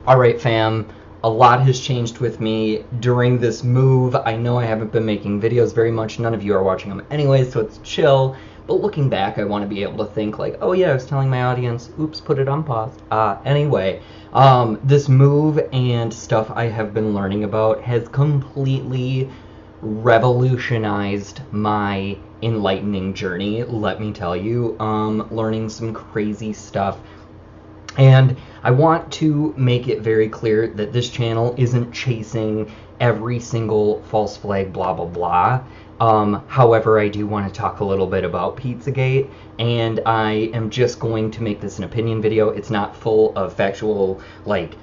Alright, fam, a lot has changed with me during this move. I know I haven't been making videos very much. None of you are watching them anyway, so it's chill. But looking back, I want to be able to think like, oh yeah, I was telling my audience, oops, put it on pause. This move and stuff I have been learning about has completely revolutionized my enlightening journey, let me tell you. Learning some crazy stuff. And I want to make it very clear that this channel isn't chasing every single false flag, blah, blah, blah. However, I do want to talk a little bit about Pizzagate, and I am just going to make this an opinion video. It's not full of factual, like,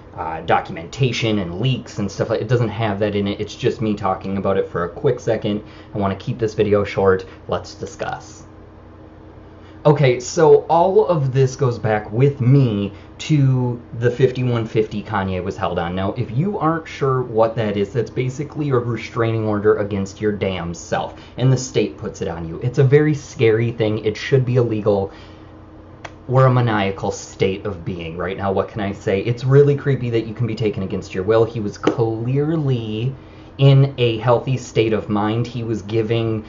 documentation and leaks and stuff like. It doesn't have that in it. It's just me talking about it for a quick second. I want to keep this video short. Let's discuss. Okay, so all of this goes back with me to the 5150 Kanye was held on. Now, if you aren't sure what that is, that's basically a restraining order against your damn self, and the state puts it on you. It's a very scary thing. It should be illegal. We're a maniacal state of being right now. What can I say? It's really creepy that you can be taken against your will. He was clearly in a healthy state of mind. He was giving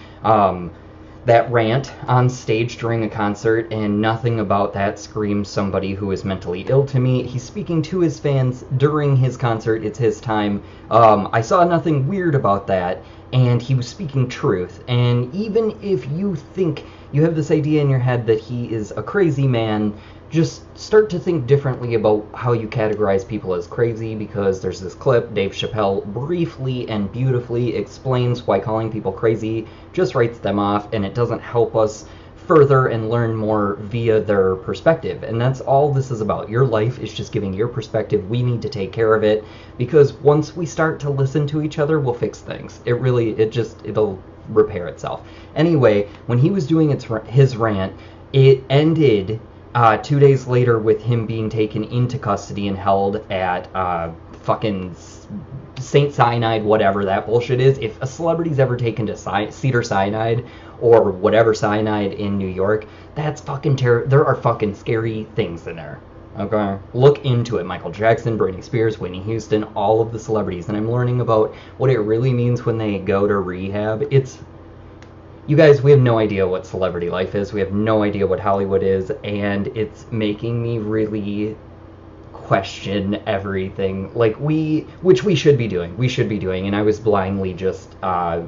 that rant on stage during a concert, and nothing about that screams somebody who is mentally ill to me. He's speaking to his fans during his concert. It's his time. I saw nothing weird about that, and he was speaking truth. And even if you think you have this idea in your head that he is a crazy man, just start to think differently about how you categorize people as crazy, because there's this clip, Dave Chappelle briefly and beautifully explains why calling people crazy just writes them off, and it doesn't help us further and learn more via their perspective. And that's all this is about. Your life is just giving your perspective. We need to take care of it, because once we start to listen to each other, we'll fix things. It'll repair itself. Anyway, when he was doing his rant, it ended 2 days later with him being taken into custody and held at fucking St. Cyanide, whatever that bullshit is. If a celebrity's ever taken to Cedar Cyanide or whatever cyanide in New York, that's fucking there are fucking scary things in there. Okay? Look into it. Michael Jackson, Britney Spears, Whitney Houston, all of the celebrities. And I'm learning about what it really means when they go to rehab. You guys, we have no idea what celebrity life is. We have no idea what Hollywood is, and it's making me really question everything. Which we should be doing. We should be doing, and I was blindly just, I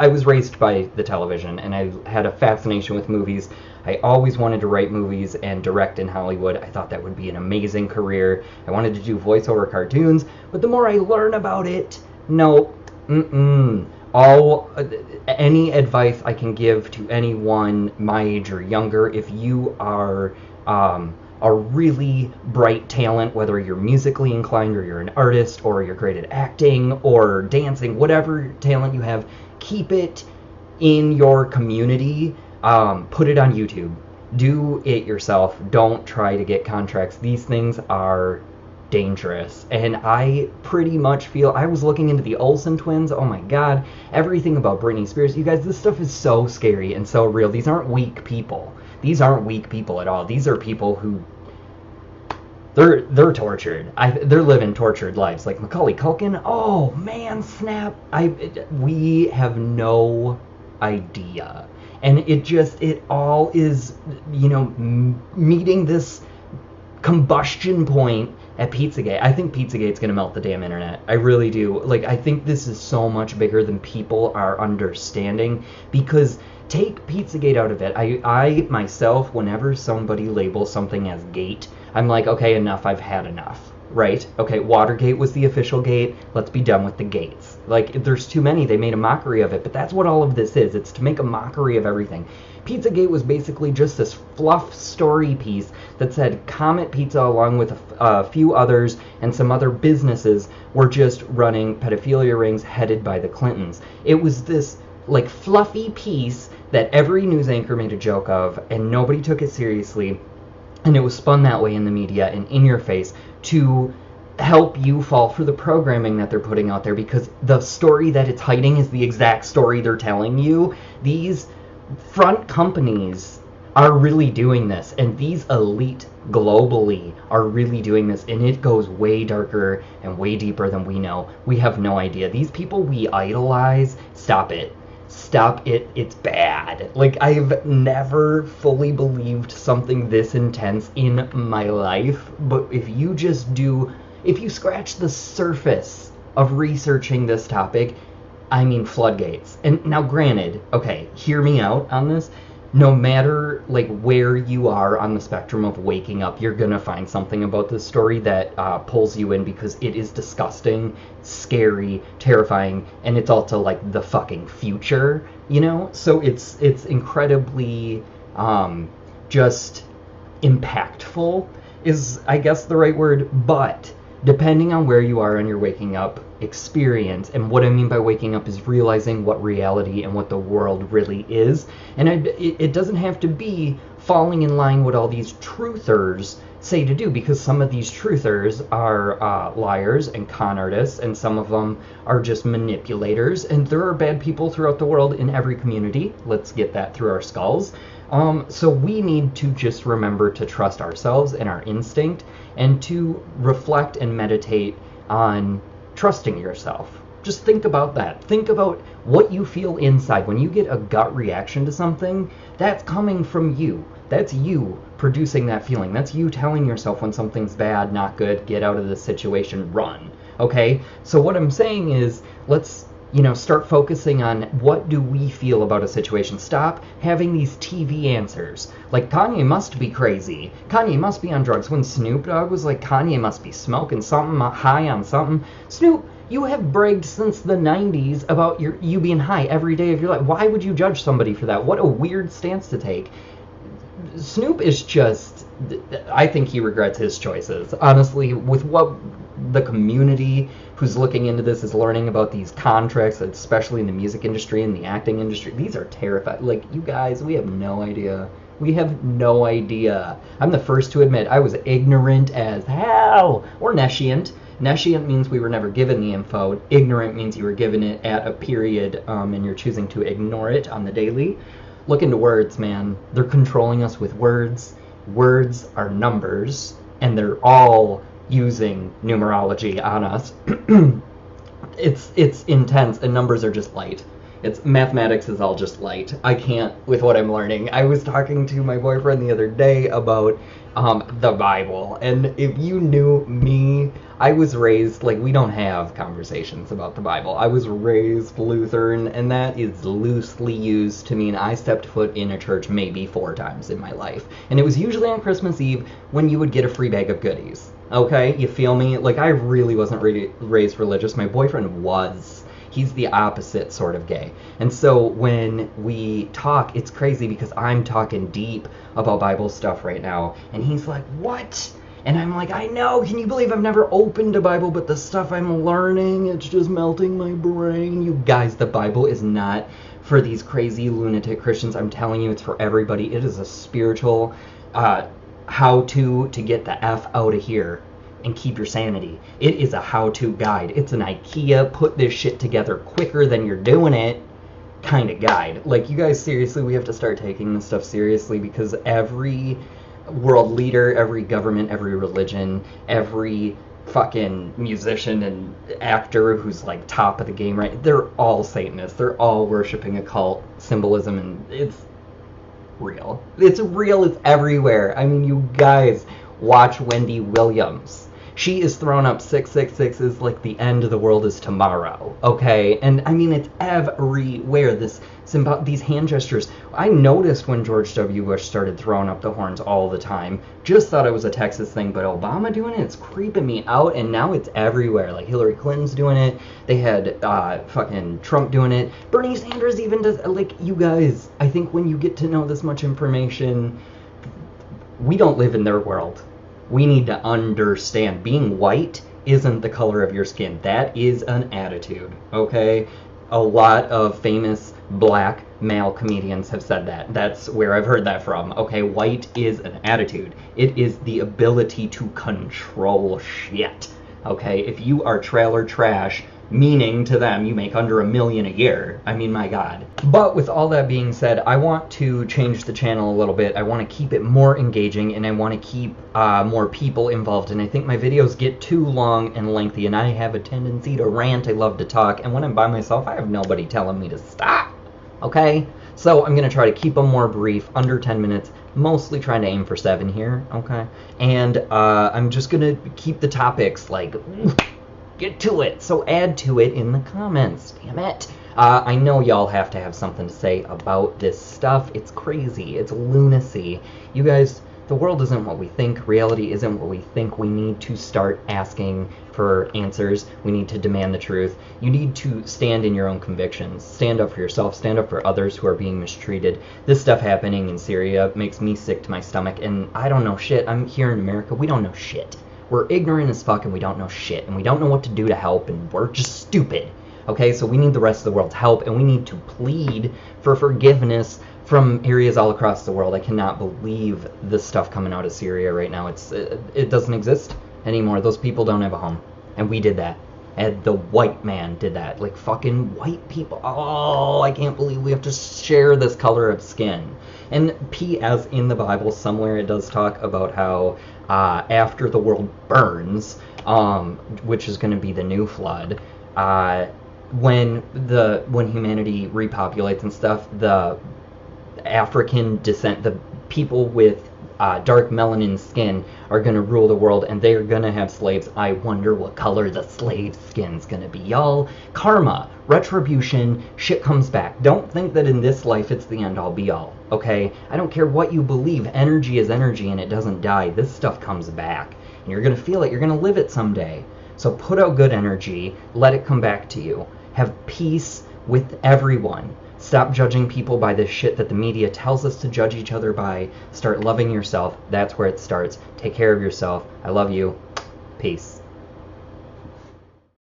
was raised by the television, and I had a fascination with movies. I always wanted to write movies and direct in Hollywood. I thought that would be an amazing career. I wanted to do voiceover cartoons, but the more I learn about it, no, any advice I can give to anyone my age or younger, if you are a really bright talent, whether you're musically inclined or you're an artist or you're great at acting or dancing, whatever talent you have, keep it in your community. Put it on YouTube. Do it yourself. Don't try to get contracts. These things are dangerous, and I pretty much feel, I was looking into the Olsen twins. Oh my god, everything about Britney Spears. You guys, this stuff is so scary and so real. These aren't weak people. These aren't weak people at all. These are people who they're tortured. They're living tortured lives. Like Macaulay Culkin. Oh man, snap. We have no idea, and it all is, meeting this combustion point at Pizzagate. I think Pizzagate's gonna melt the damn internet. I really do. I think this is so much bigger than people are understanding, because take Pizzagate out of it. I myself, whenever somebody labels something as gate, I'm like, okay, enough, I've had enough. Right? Okay, Watergate was the official gate. Let's be done with the gates. There's too many. They made a mockery of it, but that's what all of this is. It's to make a mockery of everything. Pizzagate was basically just this fluff story piece that said Comet Pizza, along with a few others and some other businesses, were just running pedophilia rings headed by the Clintons. It was this fluffy piece that every news anchor made a joke of, and nobody took it seriously. And it was spun that way in the media and in your face to help you fall for the programming that they're putting out there, because the story that it's hiding is the exact story they're telling you. These front companies are really doing this, and these elite globally are really doing this, and it goes way darker and way deeper than we know. We have no idea. These people we idolize, stop it. Stop it, it's bad. Like, I've never fully believed something this intense in my life, but if you scratch the surface of researching this topic, I mean floodgates. And now granted, okay, hear me out on this. No matter like where you are on the spectrum of waking up, you're gonna find something about this story that pulls you in, because it is disgusting, scary, terrifying, and it's also like the fucking future, you know? So it's incredibly just impactful is, I guess, the right word. But depending on where you are on your waking up experience, and what I mean by waking up is realizing what reality and what the world really is, and it doesn't have to be falling in line with all these truthers say to do, because some of these truthers are liars and con artists, and some of them are just manipulators, and there are bad people throughout the world in every community. Let's get that through our skulls. So we need to just remember to trust ourselves and our instinct, and to reflect and meditate on trusting yourself. Just think about that. Think about what you feel inside. When you get a gut reaction to something, that's coming from you. That's you producing that feeling. That's you telling yourself when something's bad, not good, get out of this situation, run. Okay? So what I'm saying is, let's start focusing on what do we feel about a situation. Stop having these TV answers. Like, Kanye must be crazy. Kanye must be on drugs. When Snoop Dogg was like, Kanye must be smoking something, high on something. Snoop, you have bragged since the 90s about you being high every day of your life. Why would you judge somebody for that? What a weird stance to take. Snoop is just, I think he regrets his choices. Honestly, with what the community who's looking into this is learning about these contracts, especially in the music industry and the acting industry, these are terrifying. Like, you guys, we have no idea. We have no idea. I'm the first to admit I was ignorant as hell. Or nescient. Nescient means we were never given the info. Ignorant means you were given it at a period, and you're choosing to ignore it on the daily. Look into words, man. They're controlling us with words. Words are numbers, and they're all using numerology on us. It's intense, and numbers are just light. It's mathematics is all just light. I can't with what I'm learning. I was talking to my boyfriend the other day about the Bible, and if you knew me, I was raised, like, we don't have conversations about the Bible. I was raised Lutheran, and that is loosely used to mean I stepped foot in a church maybe 4 times in my life. And it was usually on Christmas Eve when you would get a free bag of goodies. Okay, you feel me? Like, I really wasn't raised religious. My boyfriend was. He's the opposite sort of gay. And so when we talk, it's crazy because I'm talking deep about Bible stuff right now. And he's like, what? And I'm like, I know, can you believe I've never opened a Bible, but the stuff I'm learning, it's just melting my brain. You guys, the Bible is not for these crazy lunatic Christians. I'm telling you, it's for everybody. It is a spiritual how-to get the F out of here and keep your sanity. It is a how-to guide. It's an IKEA, put this shit together quicker than you're doing it kind of guide. Like, you guys, seriously, we have to start taking this stuff seriously, because every world leader, every government, every religion, every fucking musician and actor who's like top of the game, right? They're all Satanists. They're all worshiping occult symbolism, and it's real. It's real. It's everywhere. I mean, you guys, watch Wendy Williams. She is throwing up 666 is like the end of the world is tomorrow, okay? And I mean, it's everywhere, these hand gestures. I noticed when George W. Bush started throwing up the horns all the time. Just thought it was a Texas thing, but Obama doing it, it's creeping me out, and now it's everywhere. Like, Hillary Clinton's doing it. They had fucking Trump doing it. Bernie Sanders even does, like, you guys, I think when you get to know this much information, we don't live in their world. We need to understand being white isn't the color of your skin. That is an attitude, okay? A lot of famous black male comedians have said that. That's where I've heard that from. Okay, white is an attitude. It is the ability to control shit. Okay, if you are trailer trash, meaning to them you make under $1 million a year. I mean, my God. But with all that being said, I want to change the channel a little bit. I want to keep it more engaging, and I want to keep more people involved. And I think my videos get too long and lengthy, and I have a tendency to rant. I love to talk, and when I'm by myself, I have nobody telling me to stop. Okay? So I'm going to try to keep them more brief, under 10 minutes, mostly trying to aim for 7 here, okay? And I'm just going to keep the topics, like, get to it. So add to it in the comments, damn it. I know y'all have to have something to say about this stuff. It's crazy. It's lunacy. You guys, the world isn't what we think. Reality isn't what we think. We need to start asking for answers. We need to demand the truth. You need to stand in your own convictions. Stand up for yourself. Stand up for others who are being mistreated. This stuff happening in Syria makes me sick to my stomach, and I don't know shit. I'm here in America. We don't know shit. We're ignorant as fuck, and we don't know shit, and we don't know what to do to help, and we're just stupid. Okay, so we need the rest of the world's help, and we need to plead for forgiveness from areas all across the world. I cannot believe this stuff coming out of Syria right now. It doesn't exist anymore. Those people don't have a home, and we did that. And the white man did that. Like, fucking white people. Oh, I can't believe we have to share this color of skin. And P.S. in the Bible somewhere it does talk about how after the world burns, which is going to be the new flood, when humanity repopulates and stuff, the African descent, the people with dark melanin skin are going to rule the world, and they're going to have slaves. I wonder what color the slave skin's going to be, y'all. Karma, retribution, shit comes back. Don't think that in this life it's the end all be all, okay? I don't care what you believe. Energy is energy, and it doesn't die. This stuff comes back, and you're going to feel it. You're going to live it someday. So put out good energy. Let it come back to you. Have peace with everyone. Stop judging people by this shit that the media tells us to judge each other by. Start loving yourself. That's where it starts. Take care of yourself. I love you. Peace.